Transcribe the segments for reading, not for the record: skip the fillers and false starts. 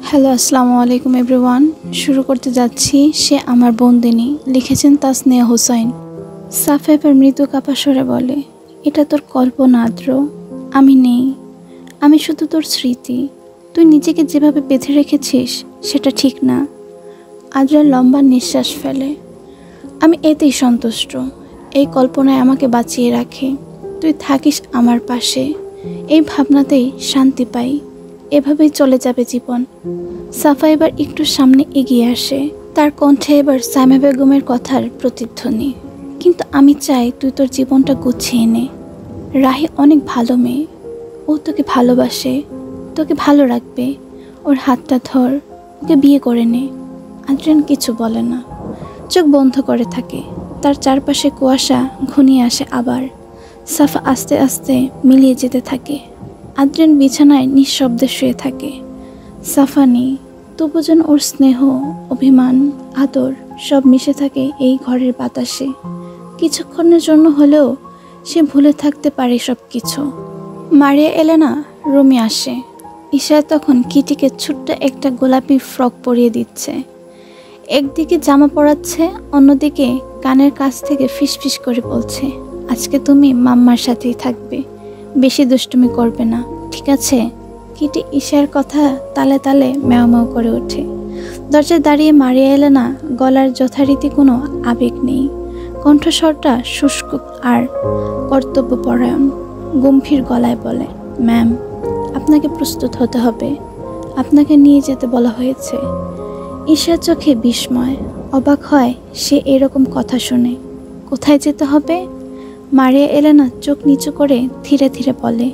Hello, আসসালামু আলাইকুম everyone. শুরু করতে যাচ্ছি সে আমার বন্দিনী, লিখেছেন তাসনিয়া হোসাইন। সাফা এবার মৃদু কাঁপা স্বরে বলে, এটা তোর কল্পনা আদ্র, আমি নেই, আমি শুধু তোর স্মৃতি। তুই নিজেকে যেভাবে বেঁধে রেখেছিস সেটা ঠিক না। আদ্রার লম্বা নিঃশ্বাস ফেলে। আমি এতেই সন্তুষ্ট, এই কল্পনায় আমাকে বাঁচিয়ে রাখে। তুই থাকিস আমার পাশে, এই ভাবনাতেই শান্তি পাই। এভাবেই চলে যাবে জীবন। সাফা এবার একটু সামনে এগিয়ে আসে, তার কণ্ঠে এবার সাইমা বেগমের কথার প্রতিধ্বনি। কিন্তু আমি চাই তুই তোর জীবনটা গুছিয়ে নে। রাহি অনেক ভালো মেয়ে, ও তোকে ভালোবাসে, তোকে ভালো রাখবে। ওর হাতটা ধর, ওকে বিয়ে করে নে। আদ্রিয়ান কিছু বলে না, চোখ বন্ধ করে থাকে। তার চারপাশে কুয়াশা ঘনিয়ে আসে আবার। সাফা আস্তে আস্তে মিলিয়ে যেতে থাকে। আদ্রিয়ান বিছানায় নিঃশব্দে শুয়ে থাকে। সাফা নেই, তবু যেন ওর স্নেহ, অভিমান, আদর সব মিশে থাকে এই ঘরের বাতাসে। কিছুক্ষণের জন্য হলেও সে ভুলে থাকতে পারে সব কিছু। মারিয়া এলেনা রুমে আসে। ঈশায় তখন কিটিকে ছোট্ট একটা গোলাপি ফ্রক পরিয়ে দিচ্ছে। একদিকে জামা পরাচ্ছে, অন্যদিকে কানের কাছ থেকে ফিসফিস করে বলছে, আজকে তুমি মাম্মার সাথেই থাকবে, বেশি দুষ্টুমি করবে না, ঠিক আছে? কিটি ঈশার কথা তালে তালে ম্যাও ম্যাও করে ওঠে। দরজায় দাঁড়িয়ে মারিয়া এলেনা, গলার যথারীতি কোনো আবেগ নেই। কণ্ঠস্বরটা শুষ্ক আর কর্তব্যপরায়ণ। গম্ভীর গলায় বলে, ম্যাম, আপনাকে প্রস্তুত হতে হবে, আপনাকে নিয়ে যেতে বলা হয়েছে। ঈশার চোখে বিস্ময়, অবাক হয় সে এরকম কথা শুনে। কোথায় যেতে হবে? মারিয়া এলেনা চোখ নিচু করে ধীরে ধীরে বলে,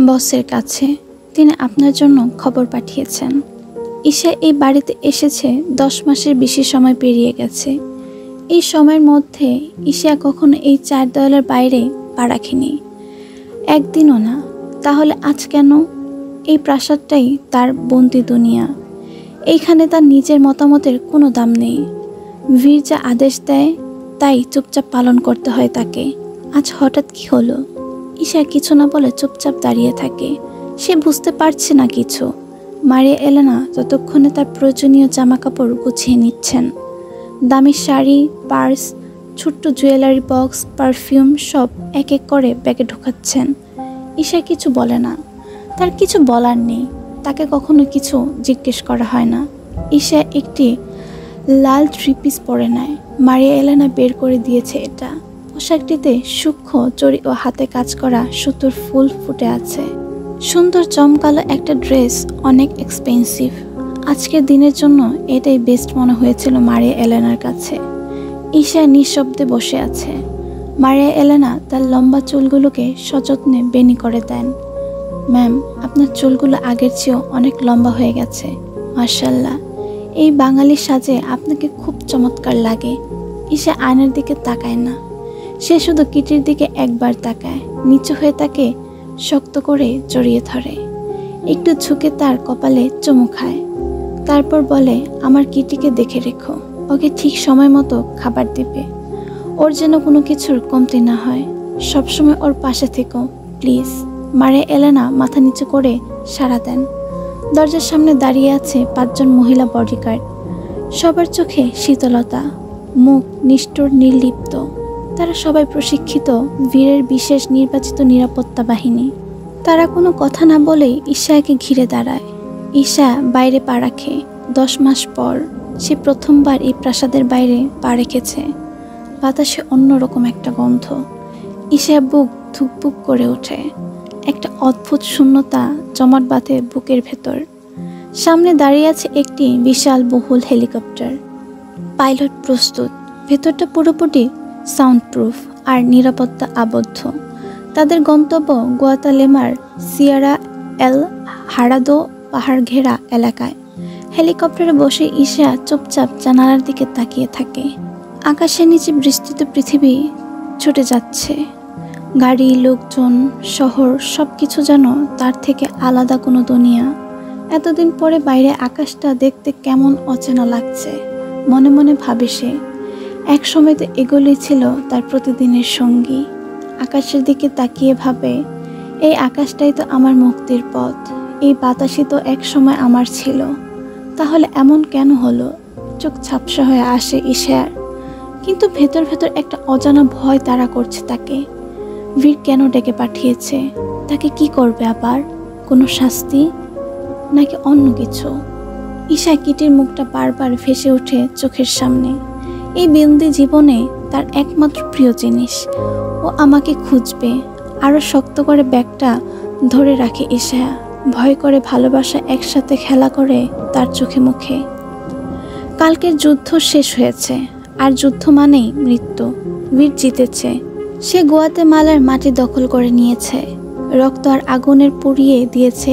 বসের কাছে, তিনি আপনার জন্য খবর পাঠিয়েছেন। ঈশা এই বাড়িতে এসেছে 10 মাসের বেশি সময় পেরিয়ে গেছে। এই সময়ের মধ্যে ঈশা কখনো এই 4 দেওয়ালের বাইরে পা রাখেনি, একদিনও না। তাহলে আজ কেন? এই প্রাসাদটাই তার বন্দি দুনিয়া। এইখানে তার নিজের মতামতের কোনো দাম নেই। বীর যা আদেশ দেয় তাই চুপচাপ পালন করতে হয় তাকে। আজ হঠাৎ কি হলো? ঈশা কিছু না বলে চুপচাপ দাঁড়িয়ে থাকে। সে বুঝতে পারছে না কিছু। মারিয়া এলেনা ততক্ষণে তার প্রয়োজনীয় জামা কাপড় গুছিয়ে নিচ্ছেন। দামি শাড়ি, পার্স, ছোট্ট জুয়েলারি বক্স, পারফিউম সব এক এক করে ব্যাগে ঢোকাচ্ছেন। ঈশা কিছু বলে না, তার কিছু বলার নেই। তাকে কখনো কিছু জিজ্ঞেস করা হয় না। ঈশা একটি লাল 3 পিস পরে নেয়। মারিয়া এলেনা বের করে দিয়েছে এটা। পোশাকটিতে সূক্ষ্ম জড়ি ও হাতে কাজ করা সুতোর ফুল ফুটে আছে। সুন্দর চমকালো একটা ড্রেস, অনেক এক্সপেন্সিভ। আজকের দিনের জন্য এটাই বেস্ট মনে হয়েছিল মারিয়া এলেনার কাছে। ঈশা নিঃশব্দে বসে আছে। মারিয়া এলেনা তার লম্বা চুলগুলোকে সযত্নে বেনি করে দেন। ম্যাম, আপনার চুলগুলো আগের চেয়েও অনেক লম্বা হয়ে গেছে, মাশাআল্লাহ। এই বাঙালি সাজে আপনাকে খুব চমৎকার লাগে। ঈশা আয়নার দিকে তাকায় না, সে শুধু কিটির দিকে একবার তাকায়, নিচু হয়ে তাকে শক্ত করে জড়িয়ে ধরে। একটু ঝুঁকে তার কপালে চুমু খায়। তারপর বলে, আমার কিটিকে দেখে রেখো, ওকে ঠিক সময় মতো খাবার দিবে। ওর যেন কোনো কিছুর কমতি না হয়। সবসময় ওর পাশে থেকো, প্লিজ। মারিয়া এলেনা মাথা নিচু করে সাড়া দেন। দরজার সামনে দাঁড়িয়ে আছে 5 জন মহিলা বডিগার্ড। সবার চোখে শীতলতা, মুখ নিষ্ঠুর নির্লিপ্ত। তারা সবাই প্রশিক্ষিত বীরের বিশেষ নির্বাচিত নিরাপত্তা বাহিনী। তারা কোনো কথা না বলেই ঈশাকে ঘিরে দাঁড়ায়। ঈশা বাইরে পা রাখে। 10 মাস পর সে প্রথমবার এই প্রাসাদের বাইরে পা রেখেছে। বাতাসে অন্যরকম একটা গন্ধ। ঈশা বুক ধুকপুক করে ওঠে। একটা অদ্ভুত শূন্যতা জমাট বাঁধে বুকের ভেতর। সামনে দাঁড়িয়ে আছে একটি বিশাল বহুল হেলিকপ্টার। পাইলট প্রস্তুত। ভেতরটা পুরোপুরি সাউন্ড প্রুফ আর নিরাপত্তা আবদ্ধ। তাদের গন্তব্য গুয়াতালেমার সিয়েরা এল হারাদো পাহাড় ঘেরা এলাকায়। হেলিকপ্টারে বসে ঈশা চুপচাপ জানালার দিকে তাকিয়ে থাকে। আকাশের নিচে বিস্তৃত পৃথিবী ছুটে যাচ্ছে। গাড়ি, লোকজন, শহর সবকিছু যেন তার থেকে আলাদা কোনো দুনিয়া। এতদিন পরে বাইরে আকাশটা দেখতে কেমন অচেনা লাগছে। মনে মনে ভাবে সে, এক সময় তো এগুলোই ছিল তার প্রতিদিনের সঙ্গী। আকাশের দিকে তাকিয়ে ভাবে, এই আকাশটাই তো আমার মুক্তির পথ। এই বাতাসই তো এক সময় আমার ছিল। তাহলে এমন কেন হলো? চোখ ঝাপসা হয়ে আসে ঈশার, কিন্তু ভেতর ভেতর একটা অজানা ভয় তাড়া করছে তাকে। বীর কেন ডেকে পাঠিয়েছে? তাকে কি করবে আবার? কোনো শাস্তি নাকি অন্য কিছু? ঈশা কিটির মুখটা বারবার ভেসে ওঠে চোখের সামনে। এই বিন্দু জীবনে তার একমাত্র প্রিয় জিনিস। ও আমাকে খুঁজবে। আরো শক্ত করে ব্যাগটা ধরে রাখে ঈশা। ভয় করে ভালোবাসা একসাথে খেলা করে তার চোখে মুখে। কালকের যুদ্ধ শেষ হয়েছে, আর যুদ্ধ মানেই মৃত্যু। বীর জিতেছে। সে গুয়াতেমালার মাটি দখল করে নিয়েছে। রক্ত আর আগুনের পুড়িয়ে দিয়েছে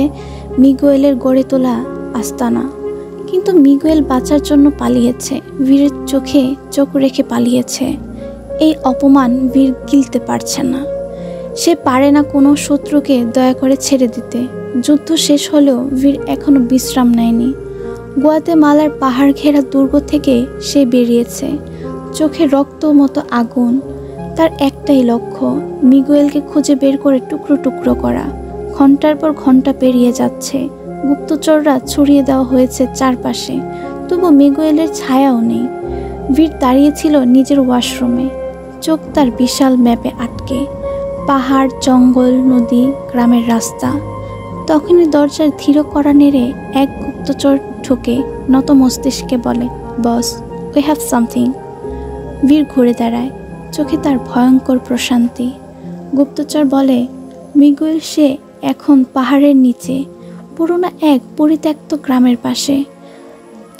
মিগুয়েলের গড়ে তোলা আস্তানা। কিন্তু মিগুয়েল বাঁচার জন্য পালিয়েছে, বীরের চোখে চোখ রেখে পালিয়েছে। এই অপমান বীর গিলতে পারছে না। সে পারে না কোনো শত্রুকে দয়া করে ছেড়ে দিতে। যুদ্ধ শেষ হলেও বীর এখনো বিশ্রাম নেয়নি। গুয়াতেমালার পাহাড় ঘেরা দুর্গ থেকে সে বেরিয়েছে, চোখে রক্ত মতো আগুন। তার একটাই লক্ষ্য, মিগুয়েলকে খুঁজে বের করে টুকরো টুকরো করা। ঘন্টার পর ঘন্টা পেরিয়ে যাচ্ছে। গুপ্তচররা ছড়িয়ে দেওয়া হয়েছে চারপাশে, তবু মিগুয়েলের ছায়াও নেই। বীর দাঁড়িয়েছিল নিজের ওয়াশরুমে, চোখ তার বিশাল ম্যাপে আটকে। পাহাড়, জঙ্গল, নদী, গ্রামের রাস্তা। তখনই দরজার ধীর করা নেড়ে এক গুপ্তচর ঢোকে, নত মস্তিষ্কে বলে, বস, উই হ্যাভ সামথিং। বীর ঘুরে দাঁড়ায়, চোখে তার ভয়ঙ্কর প্রশান্তি। গুপ্তচর বলে, মিগুয়েল সে এখন পাহাড়ের নিচে, পুরোনো এক পরিত্যক্ত গ্রামের পাশে,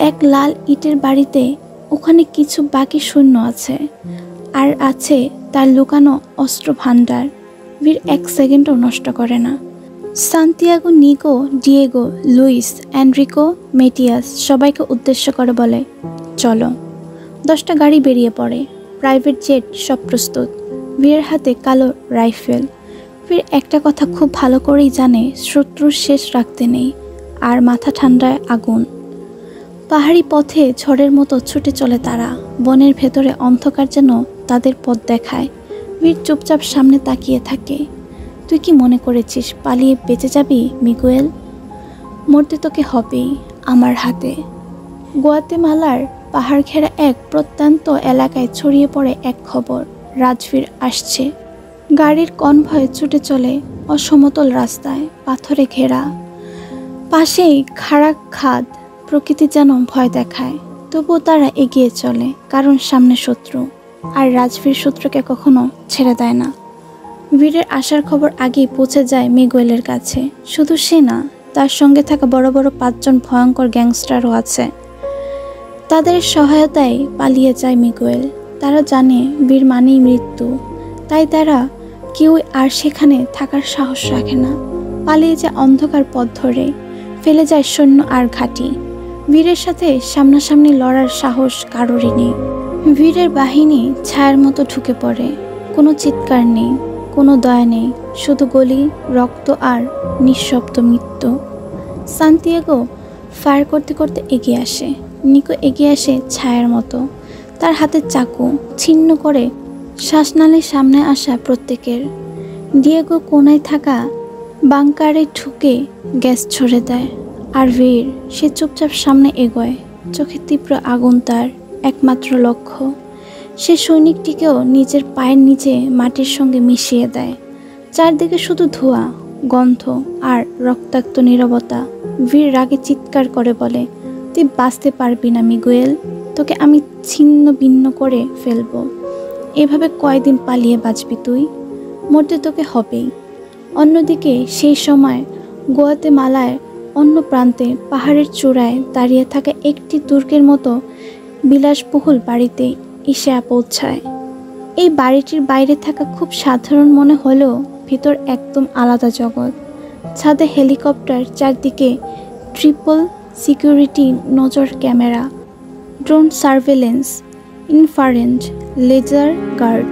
এক লাল ইটের বাড়িতে। ওখানে কিছু বাকি সৈন্য আছে, আর আছে তার লুকানো অস্ত্র ভাণ্ডার। বীর এক সেকেন্ডও নষ্ট করে না। Santiago, Nico, Diego, Luis, Enrico, Matias সবাইকে উদ্দেশ্য করে বলে, চলো। 10টা গাড়ি বেরিয়ে পড়ে, প্রাইভেট জেট সব প্রস্তুত। বীরের হাতে কালো রাইফেল। বীর একটা কথা খুব ভালো করেই জানে, শত্রুর শেষ রাখতে নেই, আর মাথা ঠান্ডায় আগুন। পাহাড়ি পথে ঝড়ের মতো ছুটে চলে তারা। বনের ভেতরে অন্ধকার যেন তাদের পথ দেখায়। বীর চুপচাপ সামনে তাকিয়ে থাকে। তুই কি মনে করেছিস পালিয়ে বেঁচে যাবি মিগুয়েল? মরতে তোকে হবেই আমার হাতে। গুয়াতেমালার পাহাড় ঘেরা এক প্রত্যন্ত এলাকায় ছড়িয়ে পড়ে এক খবর, রাজবীর আসছে। গাড়ির কনভয় ছুটে চলে অসমতল রাস্তায়, পাথরে ঘেরা। পাশেই খাড়া খাদ। প্রকৃতি যেন ভয় দেখায়, তবুও তারা এগিয়ে চলে, কারণ সামনে শত্রু, আর রাজবীর শত্রুকে কখনো ছেড়ে দেয় না। বীরের আসার খবর আগেই পৌঁছে যায় মিগুয়েলের কাছে। শুধু সে না, তার সঙ্গে থাকা বড় বড় 5 জন ভয়ঙ্কর গ্যাংস্টারও আছে। তাদের সহায়তায় পালিয়ে যায় মিগুয়েল। তারা জানে বীর মানেই মৃত্যু, তাই তারা কেউই আর সেখানে থাকার সাহস রাখে না। পালিয়ে যায় অন্ধকার পথ ধরে, ফেলে যায় সৈন্য আর ঘাঁটি। বীরের সাথে সামনাসামনি লড়ার সাহস কারোরই নেই। বীরের বাহিনী ছায়ার মতো ঢুকে পড়ে। কোনো চিৎকার নেই, কোনো দয়া নেই, শুধু গলি, রক্ত আর নিঃশব্দ মৃত্যু। সান্তিয়াগো ফায়ার করতে করতে এগিয়ে আসে। নিকো এগিয়ে আসে ছায়ার মতো, তার হাতে চাকু ছিন্ন করে শ্বাসনালীর সামনে আসা প্রত্যেকের। ডিয়েগো কোনায় থাকা বাংকারে ঢুকে গ্যাস ছড়ে দেয়। আর বীর, সে চুপচাপ সামনে এগোয়, চোখে তীব্র আগুন তার একমাত্র লক্ষ্য। সে সৈনিকটিকেও নিজের পায়ের নিচে মাটির সঙ্গে মিশিয়ে দেয়। চারদিকে শুধু ধোঁয়া, গন্ধ আর রক্তাক্ত নীরবতা। বীর রাগে চিৎকার করে বলে, তুই বাঁচতে পারবি না মিগুয়েল, তোকে আমি ছিন্ন ভিন্ন করে ফেলবো। এভাবে কয়দিন পালিয়ে বাঁচবি তুই? মরতে তোকে হবেই। অন্যদিকে সেই সময় গুয়াতেমালায় অন্য প্রান্তে পাহাড়ের চূড়ায় দাঁড়িয়ে থাকা একটি দুর্গের মতো বিলাসবহুল বাড়িতে ঈশা পৌঁছায়। এই বাড়িটির বাইরে থাকা খুব সাধারণ মনে হলেও ভিতর একদম আলাদা জগৎ। ছাদে হেলিকপ্টার, চারদিকে ট্রিপল সিকিউরিটি নজর camera, drone surveillance, infrared laser guard,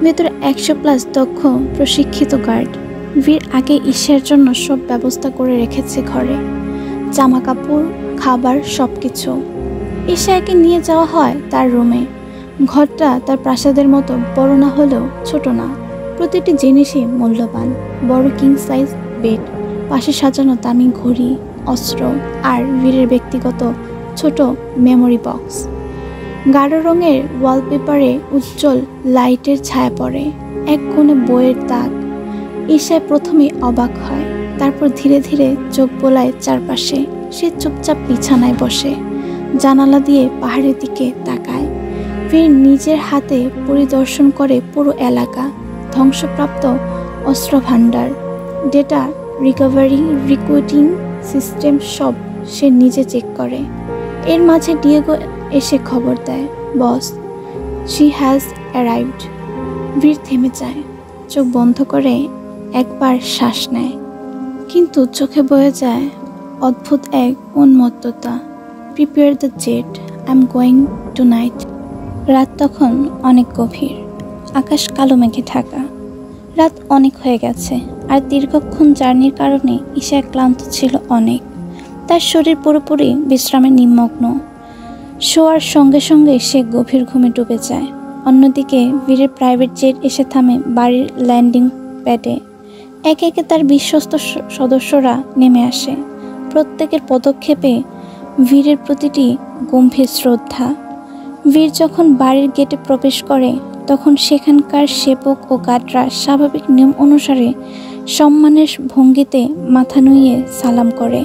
ভেতরে 100+ দক্ষ প্রশিক্ষিত গার্ড। বীর আগে ঈশার জন্য সব ব্যবস্থা করে রেখেছে ঘরে, জামা কাপড়, খাবার, সব কিছু। ঈশাকে নিয়ে যাওয়া হয় তার রুমে। ঘরটা তার প্রাসাদের মতো বড় না হলেও ছোট না। প্রতিটি জিনিসই মূল্যবান। বড় কিং সাইজ বেড, পাশে সাজানো দামি ঘড়ি, অস্ত্র আর বীরের ব্যক্তিগত ছোট মেমোরি বক্স। গাঢ় রঙের ওয়ালপেপারে উজ্জ্বল লাইটের ছায়া পড়ে, এক কোণে বইয়ের তাক। ঈশা প্রথমে অবাক হয়, তারপর ধীরে ধীরে চোখ বোলায় চারপাশে। সে চুপচাপ বিছানায় বসে জানালা দিয়ে পাহাড়ের দিকে তাকায়। বীর নিজের হাতে পরিদর্শন করে পুরো এলাকা, ধ্বংসপ্রাপ্ত অস্ত্র ভাণ্ডার, ডেটা রিকভারি, রিক্রুটিং সিস্টেম সব সে নিজে চেক করে। এর মাঝে ডিয়েগো এসে খবর দেয়, বস, শি হ্যাজ অ্যারাইভড। বীর থেমে যায়, চোখ বন্ধ করে একবার শ্বাস নেয়, কিন্তু চোখে বয়ে যায় অদ্ভুত এক উন্মত্ততা। Prepare the jet, I am going tonight. রাত তখন অনেক গভীর, আকাশ কালো মেঘে ঢাকা। রাত অনেক হয়ে গেছে, আর দীর্ঘক্ষণ জার্নির কারণে ঈশা ক্লান্ত ছিল অনেক। তার শরীর পুরোপুরি বিশ্রামে নিমগ্ন। শোয়ার সঙ্গে সঙ্গে সে গভীর ঘুমে ডুবে যায়। অন্যদিকে বীরের প্রাইভেট জেট এসে থামে বাড়ির ল্যান্ডিং প্যাডে। একে একে তার বিশ্বস্ত সদস্যরা নেমে আসে। প্রত্যেকের পদক্ষেপে বীরের প্রতিটি গম্ভীর শ্রদ্ধা। বীর যখন বাড়ির গেটে প্রবেশ করে, তখন সেখানকার সেবক ও গার্ডরা স্বাভাবিক নিয়ম অনুসারে সম্মানের ভঙ্গিতে মাথা নুইয়ে সালাম করে।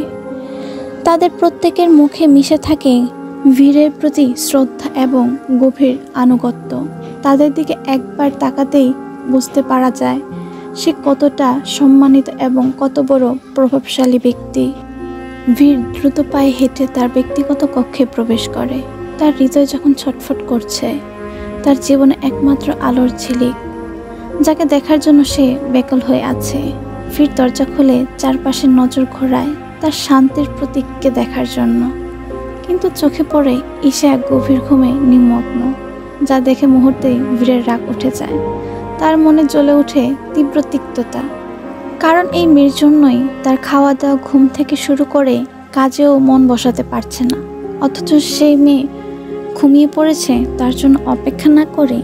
তাদের প্রত্যেকের মুখে মিশে থাকে বীরের প্রতি শ্রদ্ধা এবং গভীর আনুগত্য। তাদের দিকে একবার তাকাতেই বুঝতে পারা যায় সে কতটা সম্মানিত এবং কত বড় প্রভাবশালী ব্যক্তি। বীর দ্রুত পায়ে হেঁটে তার ব্যক্তিগত কক্ষে প্রবেশ করে। তার হৃদয় যখন ছটফট করছে, তার জীবনে একমাত্র আলোর ঝিলিক, যাকে দেখার জন্য সে ব্যাকুল হয়ে আছে। বীর দরজা খুলে চারপাশে নজর ঘোরায় তার শান্তির প্রতীককে দেখার জন্য, কিন্তু চোখে পড়ে ঈশা এক গভীর ঘুমে নিমগ্ন, যা দেখে মুহূর্তেই বীরের রাগ উঠে যায়। তার মনে জ্বলে ওঠে তীব্র তিক্ততা, কারণ এই মেয়ের জন্যই তার খাওয়া দাওয়া, ঘুম থেকে শুরু করে কাজেও মন বসাতে পারছে না। অথচ সেই মেয়ে ঘুমিয়ে পড়েছে তার জন্য অপেক্ষা না করে।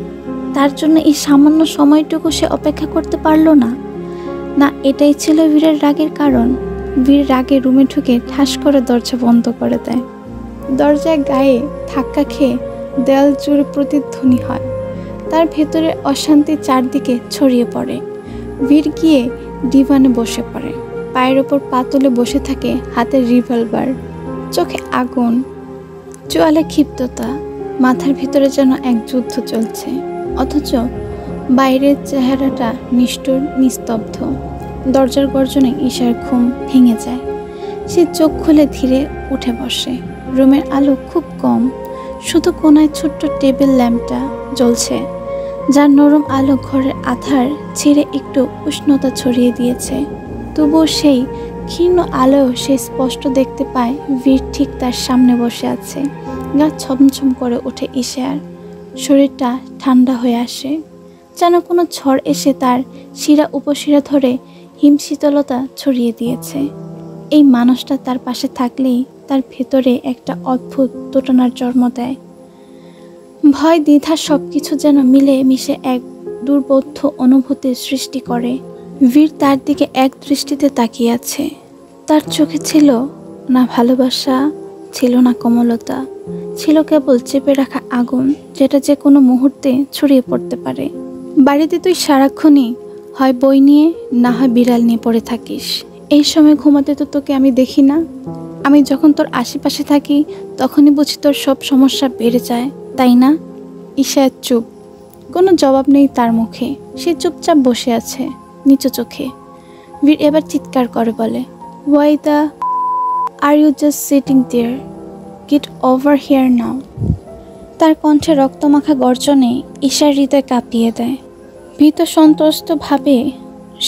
তার জন্য এই সামান্য সময়টুকু সে অপেক্ষা করতে পারল না। না, এটাই ছিল বীরের রাগের কারণ। বীর রাগে রুমে ঢুকে ঠাস করে দরজা বন্ধ করে দেয়। দরজায় গায়ে ধাক্কা খেয়ে দেয়াল জুড়ে প্রতিধ্বনি হয়। তার ভেতরে অশান্তি চারদিকে ছড়িয়ে পড়ে। বীর গিয়ে ডিভানে বসে পড়ে, পায়ের ওপর পা তুলে বসে থাকে, হাতের রিভলভার, চোখে আগুন, চোয়ালে ক্ষিপ্ততা। মাথার ভিতরে যেন এক যুদ্ধ চলছে, অথচ বাইরের চেহারাটা নিষ্ঠুর, নিস্তব্ধ। দরজার গর্জনে ঈশার ঘুম ভেঙে যায়। সে চোখ খুলে ধীরে উঠে বসে। রুমের আলো খুব কম, শুধু কোনায় ছোট্ট টেবিল ল্যাম্পটা জ্বলছে, যার নরম আলো ঘরের আধার ছেড়ে একটু উষ্ণতা ছড়িয়ে দিয়েছে। তবুও সেই ক্ষীণ আলোয় সে স্পষ্ট দেখতে পায় বীর ঠিক তার সামনে বসে আছে। গা ছমছম করে ওঠে ঈশার, শরীরটা ঠান্ডা হয়ে আসে, যেন কোনো ঝড় এসে তার শিরা উপশিরা ধরে হিমশীতলতা ছড়িয়ে দিয়েছে। এই মানুষটা তার পাশে থাকলেই তার ভেতরে একটা অদ্ভুত দোটানার জন্ম দেয়। ভয়, দ্বিধা সবকিছু যেন মিলে মিশে এক দুর্বোধ্য অনুভূতির সৃষ্টি করে। বীর তার দিকে এক দৃষ্টিতে তাকিয়ে আছে। তার চোখে ছিল না ভালোবাসা, ছিল না কোমলতা, ছিল কেবল চেপে রাখা আগুন, যেটা যে কোনো মুহূর্তে ছড়িয়ে পড়তে পারে। বাড়িতে তুই সারাক্ষণই হয় বই নিয়ে, না হয় বিড়াল নিয়ে পড়ে থাকিস। এই সময় ঘুমাতে তো তোকে আমি দেখি না। আমি যখন তোর আশেপাশে থাকি তখনই বুঝি তোর সব সমস্যা বেড়ে যায়, তাই না? ঈশা চুপ, কোনো জবাব নেই তার মুখে। সে চুপচাপ বসে আছে নিচু চোখে। বীর এবার চিৎকার করে বলে, why the are you just sitting there, get over here now. তার কণ্ঠে রক্তমাখা গর্জনে ঈশার হৃদয় কাঁপিয়ে দেয়। ভীত সন্ত্রস্ত ভাবে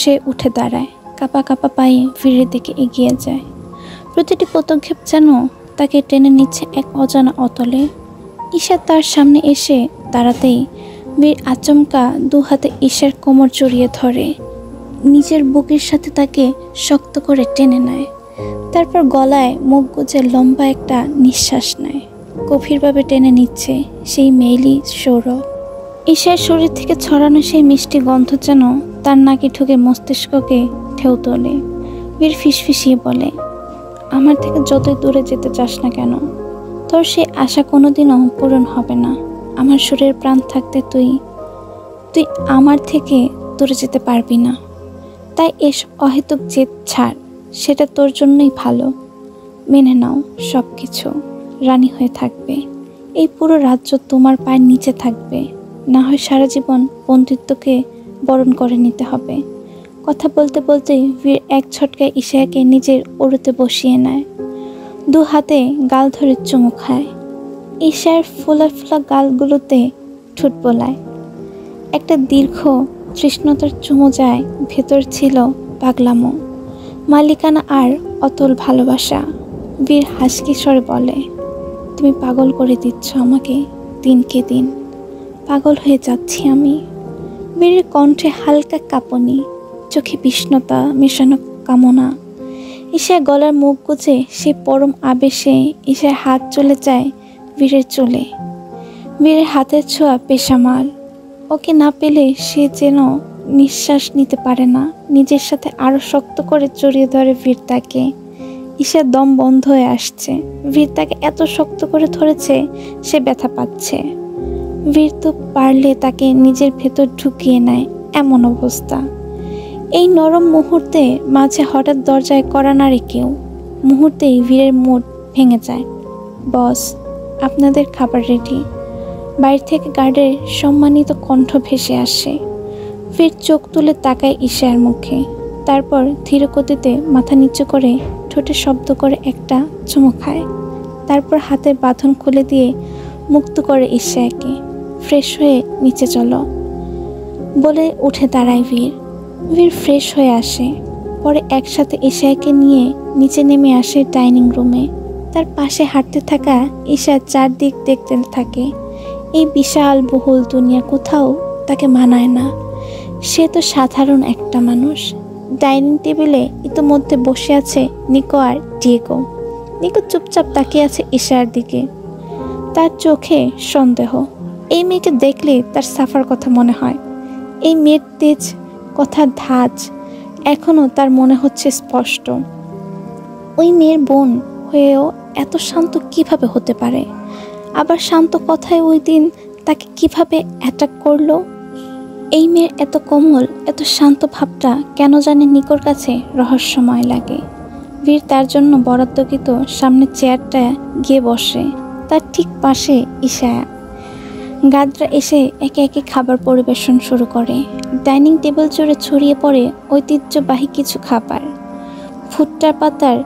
সে উঠে দাঁড়ায়, কাঁপা কাঁপা পায়ে বীরের দিকে এগিয়ে যায়। প্রতিটি পদক্ষেপ যেন তাকে টেনে নিচ্ছে এক অজানা অতলে। ঈশা তার সামনে এসে দাঁড়াতেই বীর আচমকা দু হাতে ঈশার কোমর জড়িয়ে ধরে, নিজের বুকের সাথে তাকে শক্ত করে টেনে নেয়। তারপর গলায় মুখ গুজে লম্বা একটা নিঃশ্বাস নেয়। গভীরভাবে টেনে নিচ্ছে সেই মেইলি সৌরভ। ঈশার শরীর থেকে ছড়ানো সেই মিষ্টি গন্ধ যেন তার নাকে ঢুকে মস্তিষ্ককে ঢেউ তোলে। বীর ফিসফিসিয়ে বলে, আমার থেকে যতই দূরে যেতে চাস না কেন, তোর সে আশা কোনোদিনও পূরণ হবে না। আমার শরীর প্রাণ থাকতে তুই আমার থেকে দূরে যেতে পারবি না। তাই এসব অহেতুক জেদ ছাড়, সেটা তোর জন্যই ভালো। মেনে নাও সব কিছু, রানী হয়ে থাকবে। এই পুরো রাজ্য তোমার পায়ের নিচে থাকবে, না হয় সারা জীবন বন্দিত্বকে বরণ করে নিতে হবে। কথা বলতে বলতেই বীর এক ছটকায় ঈশাকে নিজের ওড়ুতে বসিয়ে নেয়, দু হাতে গাল ধরে চুমু খায়। ঈশার ফোলা ফোলা গালগুলোতে ঠোঁট বোলায়। একটা দীর্ঘ তৃষ্ণতার চুমু যায়, ভেতর ছিল পাগলামো, মালিকানা আর অতল ভালোবাসা। বীর হাসকি স্বরে বলে, তুমি পাগল করে দিচ্ছ আমাকে দিনকে দিন। পাগল হয়ে যাচ্ছি আমি। বীরের কণ্ঠে হালকা কাঁপুনি, চোখে বিষণ্ণতা মেশানো কামনা। ঈশার গলার মুখ গুজে সে পরম আবেশে ঈশার হাত চলে যায় বীরের চুলে। বীরের হাতের ছোঁয়া পেশামাল। ওকে না পেলে সে যেন নিঃশ্বাস নিতে পারে না। নিজের সাথে আরো শক্ত করে জড়িয়ে ধরে বীর তাকে। ঈশার দম বন্ধ হয়ে আসছে। বীর তাকে এত শক্ত করে ধরেছে, সে ব্যথা পাচ্ছে। বীর তো পারলে তাকে নিজের ভেতর ঢুকিয়ে নেয়, এমন অবস্থা। এই নরম মুহূর্তে মাঝে হঠাৎ দরজায় কড়া নাড়ে কেউ। মুহূর্তেই বীরের মুড ভেঙে যায়। বস, আপনাদের খাবার রেডি। বাইরে থেকে গার্ডের সম্মানিত কণ্ঠ ভেসে আসে। বীর চোখ তুলে তাকায় ঈশার মুখে, তারপর ধীর গতিতে মাথা নিচু করে ঠোঁটে শব্দ করে একটা চুমু খায়। তারপর হাতের বাঁধন খুলে দিয়ে মুক্ত করে ঈশাকে। ফ্রেশ হয়ে নিচে চলো বলে উঠে দাঁড়ায় বীর। বীর ফ্রেশ হয়ে আসে, পরে একসাথে ঈশাকে নিয়ে নিচে নেমে আসে ডাইনিং রুমে। তার পাশে হাঁটতে থাকা ঈশা চারদিক দেখতে থাকে। এই বিশাল বহুল দুনিয়া কোথাও তাকে মানায় না। সে তো সাধারণ একটা মানুষ। ডাইনিং টেবিলে ইতোমধ্যে বসে আছে নিকো আর ডিয়েগো। নিকো চুপচাপ তাকিয়ে আছে ঈশার দিকে, তার চোখে সন্দেহ। এই মেয়েকে দেখলে তার সাফার কথা মনে হয়। এই মেয়ের তেজ, কথার ধাঁচ এখনো তার মনে হচ্ছে স্পষ্ট। ওই মেয়ের বোন হয়েও এত শান্ত কিভাবে হতে পারে? আবার শান্ত কথায় ওই দিন তাকে কিভাবে অ্যাটাক করলো? এই মেয়ের এত কোমল, এত শান্ত ভাবটা কেন জানি নিকোর কাছে রহস্যময় লাগে। বীর তার জন্য বরাদ্দকৃত সামনের চেয়ারটা গিয়ে বসে। তার ঠিক পাশে ঈশা। গাদরা এসে একে একে খাবার পরিবেশন শুরু করে। ডাইনিং টেবিল জুড়ে ছড়িয়ে পড়ে ঐতিহ্যবাহী কিছু খাবার। ভুট্টার পাতার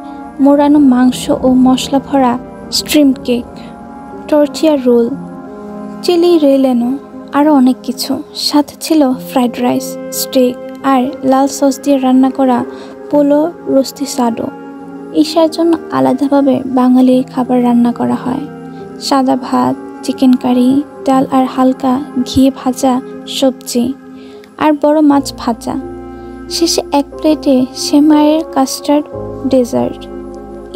মোড়ানো মাংস ও মশলা ভরা স্ট্রিম কেক, টর্টিয়া রোল, চিলি রেলেনো, আরও অনেক কিছু। সাথে ছিল ফ্রাইড রাইস, স্টেক আর লাল সস দিয়ে রান্না করা পোলো রোস্টিসাডো। ঈশার জন্য আলাদাভাবে বাঙালি খাবার রান্না করা হয়। সাদা ভাত, চিকেন কারি, ডাল আর হালকা ঘিয়ে ভাজা সবজি আর বড় মাছ ভাজা। শেষে এক প্লেটে সেমাইয়ের কাস্টার্ড ডেজার্ট।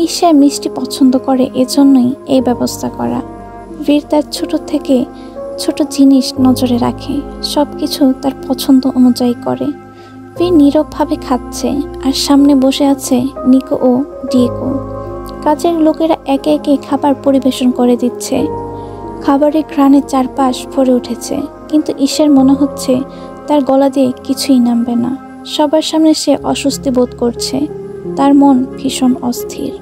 ঈশা মিষ্টি পছন্দ করে, এজন্যই এই ব্যবস্থা করা। বীর তার ছোট থেকে ছোট জিনিস নজরে রাখে, সব কিছু তার পছন্দ অনুযায়ী করে। বীর নীরবভাবে খাচ্ছে আর সামনে বসে আছে নিকো ও ডিয়েগো। কাজের লোকেরা একে একে খাবার পরিবেশন করে দিচ্ছে। খাবারের ঘ্রাণে চারপাশ ভরে উঠেছে, কিন্তু ঈশার মনে হচ্ছে তার গলা দিয়ে কিছুই নামবে না। সবার সামনে সে অস্বস্তি বোধ করছে, তার মন ভীষণ অস্থির।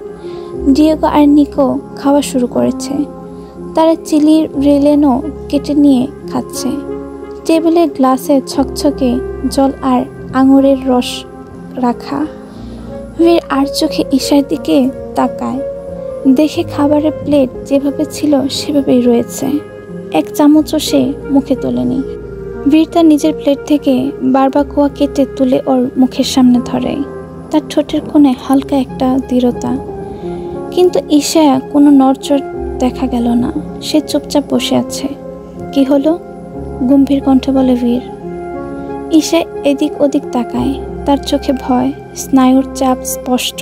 ডিয়েগো আর নিকো খাওয়া শুরু করেছে। তারা চিলি রেলেনো কেটে নিয়ে খাচ্ছে। টেবিলের গ্লাসে ছকছকে জল আর আঙুরের রস রাখা। বীর আর চোখে ঈশার দিকে তাকায়, দেখে খাবারের প্লেট যেভাবে ছিল সেভাবেই রয়েছে। এক চামচও সে মুখে তোলেনি। বীর তার নিজের প্লেট থেকে বারবাকোয়া কেটে তুলে ওর মুখের সামনে ধরে। তার ঠোঁটের কোণে হালকা একটা দৃঢ়তা, কিন্তু ঈশা কোনো নড়চড় দেখা গেল না। সে চুপচাপ বসে আছে। কি হলো? গম্ভীর কণ্ঠে বলে বীর। ঈশা এদিক ওদিক তাকায়, তার চোখে ভয়, স্নায়ুর চাপ স্পষ্ট।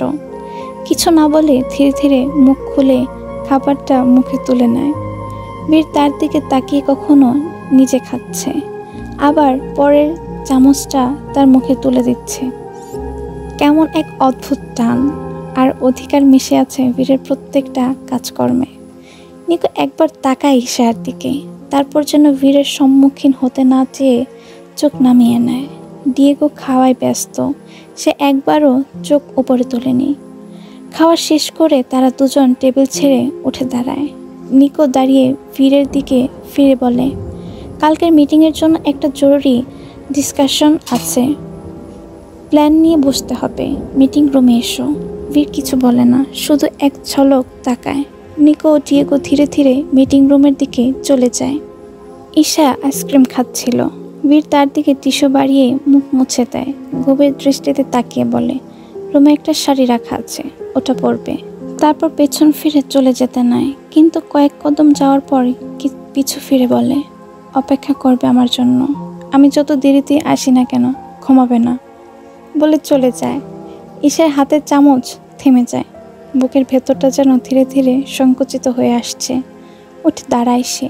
কিছু না বলে ধীরে ধীরে মুখ খুলে খাবারটা মুখে তুলে নেয়। বীর তার দিকে তাকিয়ে কখনো নিজে খাচ্ছে, আবার পরের চামচটা তার মুখে তুলে দিচ্ছে। কেমন এক অদ্ভুত টান। আর অধিকার মিশে আছে বীরের প্রত্যেকটা কাজকর্মে। নিকো একবার তাকায় ঈশার দিকে, তারপর যেন বীরের সম্মুখীন হতে না চেয়ে চোখ নামিয়ে নেয়। ডিয়েগো খাওয়ায় ব্যস্ত, সে একবারও চোখ উপরে তোলেনি। খাওয়া শেষ করে তারা দুজন টেবিল ছেড়ে উঠে দাঁড়ায়। নিকো দাঁড়িয়ে বীরের দিকে ফিরে বলে, কালকের মিটিংয়ের জন্য একটা জরুরি ডিসকাশন আছে, প্ল্যান নিয়ে বসতে হবে। মিটিং রুমে এসো। বীর কিছু বলে না, শুধু এক ঝলক তাকায়। নিকো ও ডিয়েগো ধীরে ধীরে মিটিং রুমের দিকে চলে যায়। ঈশা আইসক্রিম খাচ্ছিল। বীর তার দিকে টিস্যু বাড়িয়ে মুখ মুছে দেয়। গভীর দৃষ্টিতে তাকিয়ে বলে, রুমে একটা শাড়ি রাখা আছে, ওটা পরবে। তারপর পেছন ফিরে চলে যেতে নেয়, কিন্তু কয়েক কদম যাওয়ার পর পিছু ফিরে বলে, অপেক্ষা করবে আমার জন্য, আমি যত দেরিতে আসি না কেন ঘুমাবে না, বলে চলে যায়। ঈশার হাতের চামচ থেমে যায়। বুকের ভেতরটা যেন ধীরে ধীরে সংকুচিত হয়ে আসছে। উঠে দাঁড়ায় সে।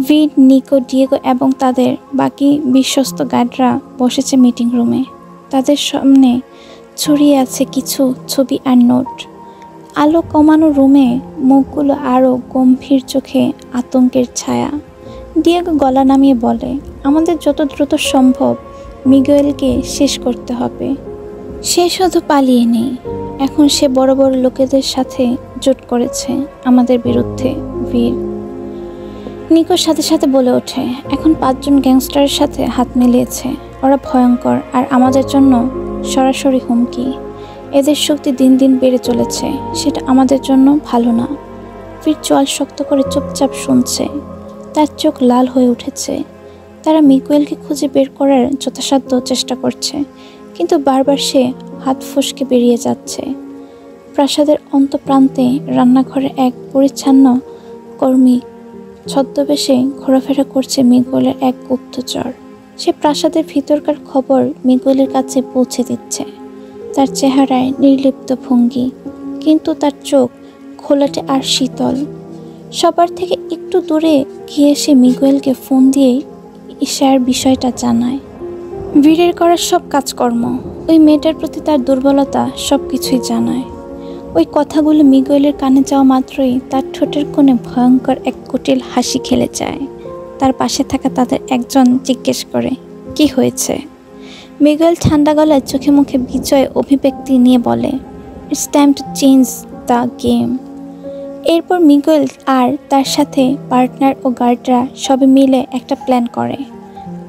ভিড, নিকো, ডিয়েগো এবং তাদের বাকি বিশ্বস্ত গার্ডরা বসেছে মিটিং রুমে। তাদের সামনে ছড়িয়ে আছে কিছু ছবি আর নোট। আলো কমানো রুমে মুখগুলো আরও গম্ভীর, চোখে আতঙ্কের ছায়া। ডিয়েগো গলা নামিয়ে বলে, আমাদের যত দ্রুত সম্ভব মিগুয়েলকে শেষ করতে হবে। সে শুধু পালিয়ে নেই, এখন সে বড় বড় লোকেদের সাথে জোট করেছে আমাদের বিরুদ্ধে। বীর। নিকোর সাথে সাথে বলে ওঠে, এখন 5 জন গ্যাংস্টারের সাথে হাত মিলিয়েছে। ওরা ভয়ঙ্কর আর আমাদের জন্য সরাসরি হুমকি। এদের শক্তি দিন দিন বেড়ে চলেছে, সেটা আমাদের জন্য ভালো না। বীর চোয়াল শক্ত করে চুপচাপ শুনছে। তার চোখ লাল হয়ে উঠেছে। তারা মিগুয়েলকে খুঁজে বের করার যথাসাধ্য চেষ্টা করছে, কিন্তু বারবার সে হাত ফসকে বেরিয়ে যাচ্ছে। প্রাসাদের অন্তপ্রান্তে রান্নাঘরে এক পরিচ্ছন্ন কর্মী ছদ্মবেশে ঘোরাফেরা করছে মিগুয়েলের এক গুপ্তচর। সে প্রাসাদের ভিতরকার খবর মিগুয়েলের কাছে পৌঁছে দিচ্ছে। তার চেহারায় নির্লিপ্ত ভঙ্গি, কিন্তু তার চোখ খোলাটে আর শীতল। সবার থেকে একটু দূরে গিয়ে সে মিগুয়েলকে ফোন দিয়ে ঈশার বিষয়টা জানায়। বীরের করার সব কাজকর্ম, ওই মেয়েটার প্রতি তার দুর্বলতা, সব কিছুই জানায়। ওই কথাগুলো মিগুয়েলের কানে যাওয়া মাত্রই তার ঠোঁটের কোণে ভয়ঙ্কর এক কুটিল হাসি খেলে যায়। তার পাশে থাকা তাদের একজন জিজ্ঞেস করে, কি হয়েছে? মিগুয়েল ঠান্ডা গলায় চোখে মুখে বিজয় অভিব্যক্তি নিয়ে বলে, it's time to change the game. এরপর মিগুয়েল আর তার সাথে পার্টনার ও গার্ডরা সবে মিলে একটা প্ল্যান করে।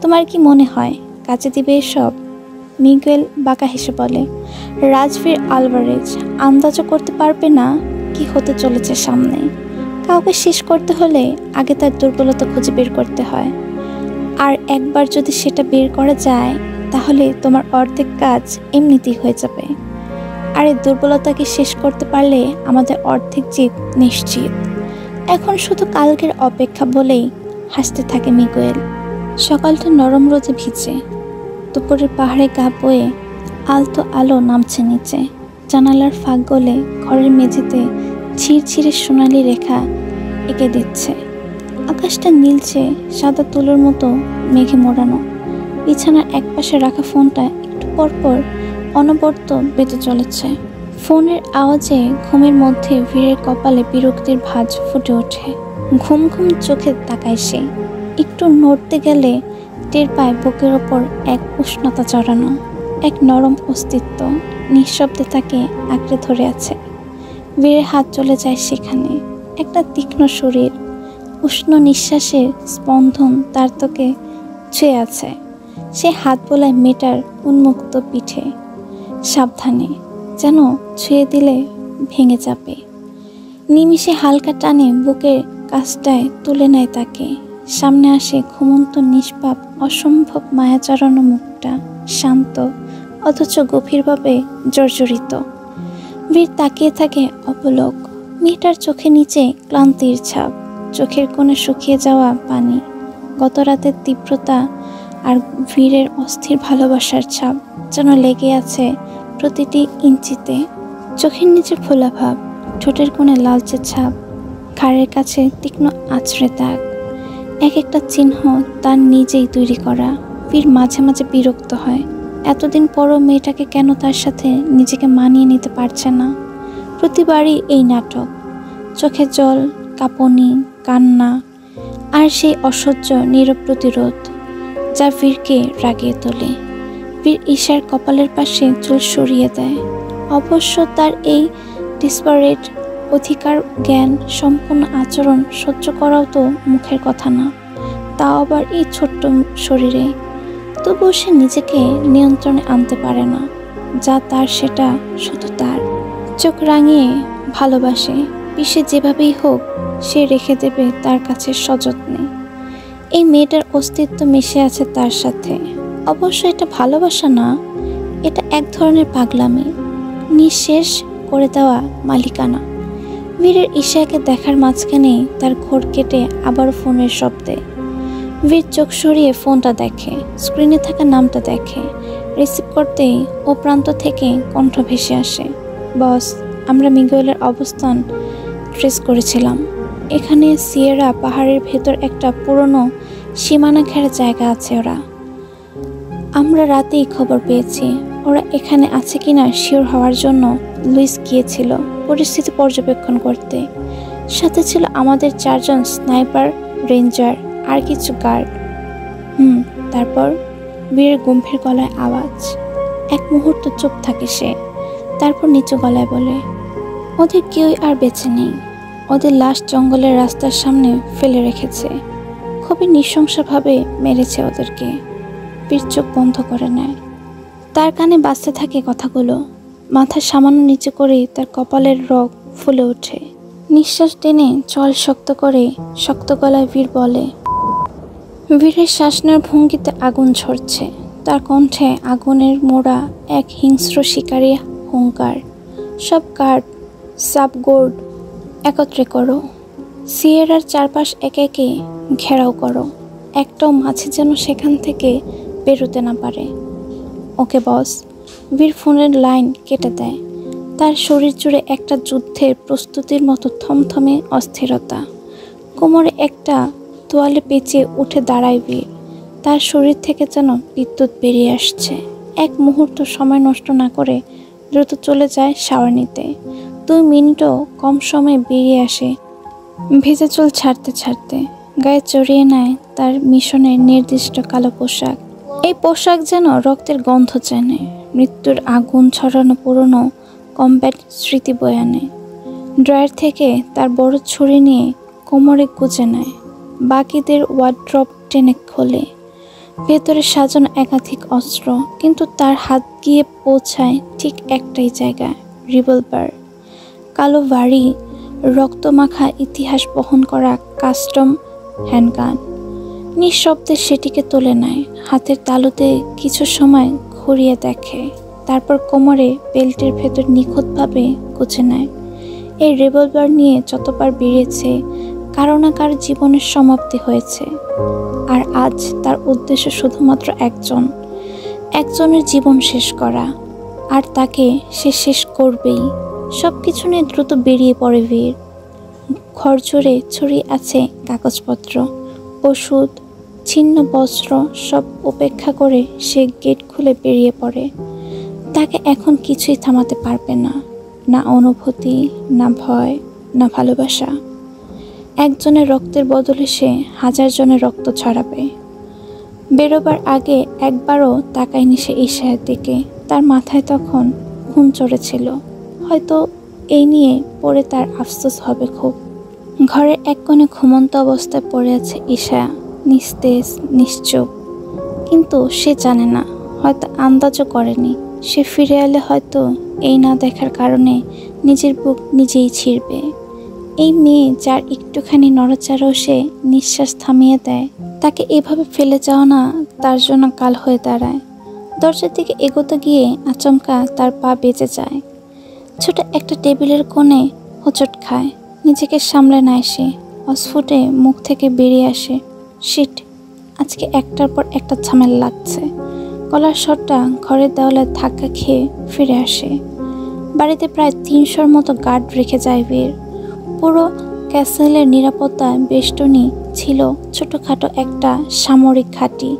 তোমার কি মনে হয় কাজে দিবে এসব? মিগুয়েল বাঁকা হেসে বলে, রাজবীর আলভারেজ আন্দাজও করতে পারবে না কি হতে চলেছে সামনে। কাউকে শেষ করতে হলে আগে তার দুর্বলতা খুঁজে বের করতে হয়, আর একবার যদি সেটা বের করা যায় তাহলে তোমার অর্ধেক কাজ এমনিতেই হয়ে যাবে। আর এই দুর্বলতাকে শেষ করতে পারলে আমাদের অর্ধেক জিত নিশ্চিত। এখন শুধু কালকের অপেক্ষা বলেই হাসতে থাকে মিগুয়েল। সকালটা নরম রোদে ভিজে। দুপুরের পাহাড়ে গা বয়ে আলতো আলো নামছে নিচে। জানালার ফাঁক গলে ঘরের মেঝেতে ছিঁড়ছিঁড়ে সোনালি রেখা এঁকে দিচ্ছে। আকাশটা নীলচে সাদা তুলোর মতো মেঘে মোড়ানো। বিছানার একপাশে রাখা ফোনটা একটু পরপর অনবরত বেজে চলেছে। ফোনের আওয়াজে ঘুমের মধ্যে বীরের কপালে বিরক্তির ভাঁজ ফুটে ওঠে। ঘুম ঘুম চোখে তাকায় সে। একটু নড়তে গেলে টের পায় বুকের ওপর এক উষ্ণতা চড়ানো, এক নরম অস্তিত্ব নিঃশব্দে তাকে আঁকড়ে ধরে আছে। বীরের হাত চলে যায় সেখানে। একটা তীক্ষ্ণ শরীর, উষ্ণ নিঃশ্বাসের স্পন্দন তার ত্বকে ছুঁয়ে আছে। সে হাত বোলায় মেয়েটার উন্মুক্ত পিঠে। সাবধানে, যেন ছুঁয়ে দিলে ভেঙে যাবে। নিমিষে হালকা টানে বুকের কাছটায় তুলে নেয় তাকে। সামনে আসে ঘুমন্ত, নিষ্পাপ, অসম্ভব মায়া জড়ানো মুখটা, শান্ত অথচ গভীরভাবে জর্জরিত। বীর তাকিয়ে থাকে অপলক। মেয়েটার চোখে নিচে ক্লান্তির ছাপ, চোখের কোণে শুকিয়ে যাওয়া পানি, গত রাতের তীব্রতা আর বীরের অস্থির ভালোবাসার ছাপ যেন লেগে আছে প্রতিটি ইঞ্চিতে। চোখের নিচে ফোলা ভাব, ঠোঁটের কোণে লালচে ছাপ, ঘাড়ের কাছে তীক্ষ্ণ আঁচড়ে দাগ। এক একটা চিহ্ন তার নিজেই তৈরি করা। বীর মাঝে মাঝে বিরক্ত হয়। এতদিন পরও মেয়েটাকে কেন তার সাথে নিজেকে মানিয়ে নিতে পারছে না। প্রতিবারই এই নাটক, চোখে জল, কাঁপুনি, কান্না আর সেই অসহ্য নীরব প্রতিরোধ যা বীরকে রাগিয়ে তোলে। বীর ঈশার কপালের পাশে চুল সরিয়ে দেয়। অবশ্য তার এই ডিসপারেট অধিকার জ্ঞান সম্পন্ন আচরণ সহ্য করাও তো মুখের কথা না, তাও আবার এই ছোট্ট শরীরে। তবুও সে নিজেকে নিয়ন্ত্রণে আনতে পারে না, যা তার সেটা শুধু তার। চোখ রাঙিয়ে ভালোবাসে, পিসে যেভাবেই হোক সে রেখে দেবে তার কাছে সযত্নে। এই মেয়েটার অস্তিত্ব মিশে আছে তার সাথে। অবশ্য এটা ভালোবাসা না, এটা এক ধরনের পাগলামি, নিঃশেষ করে দেওয়া মালিকানা। বীরের ঈশাকে দেখার মাঝখানে তার ঘোর কেটে আবার ফোনের শব্দে। বীর চোখ সরিয়ে ফোনটা দেখে, স্ক্রিনে থাকা নামটা দেখে। রিসিভ করতেই ও প্রান্ত থেকে কণ্ঠ ভেসে আসে, বস, আমরা মিগুয়েলের অবস্থান ট্রেস করেছিলাম। এখানে সিয়েরা পাহাড়ের ভেতর একটা পুরনো সীমানা ঘেরা জায়গা আছে। আমরা রাতেই খবর পেয়েছি। ওরা এখানে আছে কিনা শিওর হওয়ার জন্য লুইস গিয়েছিল পরিস্থিতি পর্যবেক্ষণ করতে। সাথে ছিল আমাদের 4 জন স্নাইপার, রেঞ্জার আর কিছু গার্ড। তারপর বীরের গম্ভীর গলায় আওয়াজ। এক মুহূর্ত চুপ থাকে সে, তারপর নিচু গলায় বলে, ওদের কেউই আর বেঁচে নেই। ওদের লাশ জঙ্গলের রাস্তার সামনে ফেলে রেখেছে। খুবই নৃশংসভাবে মেরেছে ওদেরকে। বীর চোখ বন্ধ করে নেয়। তার কানে বাজতে থাকে কথাগুলো। মাথা সামান্য নিচে করেই তার কপালের রগ ফুলে ওঠে। নিঃশ্বাস টেনে চল শক্ত করে শক্ত গলায় বীর বলে। বীরের শ্বাস নেওয়ার ভঙ্গিতে আগুন ঝরছে, তার কণ্ঠে আগুনের মোড়া এক হিংস্র শিকারী হুঙ্কার। সব গার্ড, সাবগোর্ড একত্রে করো। সিয়েরার চারপাশ একে একে ঘেরাও করো। একটাও মাছি যেন সেখান থেকে বেরোতে না পারে। ওকে বস। বীর ফোনের লাইন কেটে দেয়। তার শরীর জুড়ে একটা যুদ্ধের প্রস্তুতির মতো থমথমে অস্থিরতা। কোমরে একটা তোয়ালে পেঁচিয়ে উঠে দাঁড়ায় বীর। তার শরীর থেকে যেন বিদ্যুৎ বেরিয়ে আসছে। এক মুহূর্ত সময় নষ্ট না করে দ্রুত চলে যায় শাওয়ার নিতে। 2 মিনিটও কম সময়ে বেরিয়ে আসে ভেজা চুল ছাড়তে ছাড়তে। গায়ে চড়িয়ে নেয় তার মিশনের নির্দিষ্ট কালো পোশাক। এই পোশাক যেন রক্তের গন্ধ চেনে, মৃত্যুর আগুন ছড়ানো পুরনো কমব্যাট স্মৃতি বয়ে আনে। ড্রয়ার থেকে তার বড় ছুরি নিয়ে কোমরে গুজে নেয়। বাকিদের ওয়ার্ড্রপ টেনে খোলে। ভেতরে সাজানো একাধিক অস্ত্র, কিন্তু তার হাত গিয়ে পৌঁছায় ঠিক একটাই জায়গায়, রিভলভার। কালো ভারী রক্তমাখা ইতিহাস বহন করা কাস্টম হ্যান্ডগান। নিঃশব্দে সেটিকে তুলে নেয়। হাতের তালুতে কিছু সময় ঘুরিয়ে দেখে, তারপর কোমরে বেল্টের ভেতর নিখুঁতভাবে গুছে নেয়। এই রিভলভার নিয়ে যতবার বেরিয়েছে কারো না কারো জীবনের সমাপ্তি হয়েছে। আর আজ তার উদ্দেশ্য শুধুমাত্র একজনের জীবন শেষ করা। আর তাকে সে শেষ করবেই। সব কিছু নিয়ে দ্রুত বেরিয়ে পড়ে বীর। ঘর জুড়ে ছড়িয়ে আছে কাগজপত্র, ওষুধ, ছিন্ন বস্ত্র। সব উপেক্ষা করে সে গেট খুলে বেরিয়ে পড়ে। তাকে এখন কিছুই থামাতে পারবে না, না অনুভূতি, না ভয়, না ভালোবাসা। একজনের রক্তের বদলে সে 1000 জনের রক্ত ছড়াবে। বেরোবার আগে একবারও তাকায়নি সে ঈশার দিকে। তার মাথায় তখন ঘুম চড়েছিল। হয়তো এই নিয়ে পরে তার আফসোস হবে খুব। ঘরের এক কোণে ঘুমন্ত অবস্থায় পড়ে আছে ঈশা, নিস্তেজ, নিশ্চুপ। কিন্তু সে জানে না, হয়তো আন্দাজও করেনি, সে ফিরে এলে হয়তো এই না দেখার কারণে নিজের বুক নিজেই ছিঁড়বে। এই মেয়ে যার একটুখানি নড়াচড়াও সে নিঃশ্বাস থামিয়ে দেয়, তাকে এভাবে ফেলে যাওয়া না তার জন্য কাল হয়ে দাঁড়ায়। দরজার দিকে এগোতে গিয়ে আচমকা তার পা বেঁচে যায়। ছোট একটা টেবিলের কোণে হোঁচট খায়। নিজেকে সামলে নেয় সে। অস্ফুটে মুখ থেকে বেরিয়ে আসে, শিট, আজকে একটার পর একটা ঝামেলা লাগছে। গলার স্বরটা ঘরের দেওয়ালে ধাক্কা খেয়ে ফিরে আসে। বাড়িতে প্রায় 300-র মতো গার্ড রেখে যায় বীর। পুরো ক্যাসেলের নিরাপত্তা বেষ্টনী ছিল ছোটোখাটো একটা সামরিক ঘাঁটি।